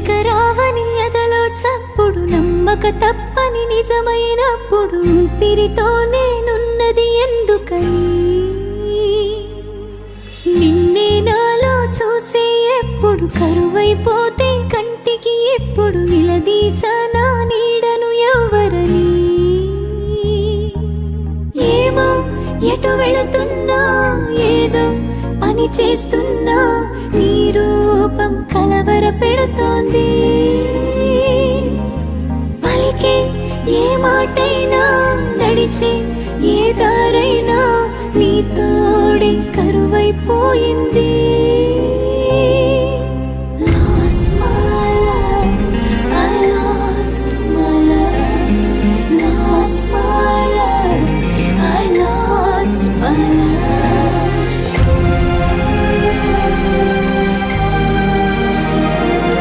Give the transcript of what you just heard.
ఇక రావని ఎదలో చప్పుడు నమ్మక తప్పని నిజమైనప్పుడు ఊపిరితో నేనున్నది ఎందుకని నిన్నే నాలో చూసే ఎప్పుడు కరువైపోతే కంటికి ఎప్పుడు నిలదీసా నా నీడను ఎవరని ఏమో ఎటు వెళుతున్నా ఏదో పని చేస్తున్నా నీ రూపం కలవర పెడుతోంది పలికే ఏ మాటైనా నడిచే ఏ దారైనా నీ తోడే కరువైపోయింది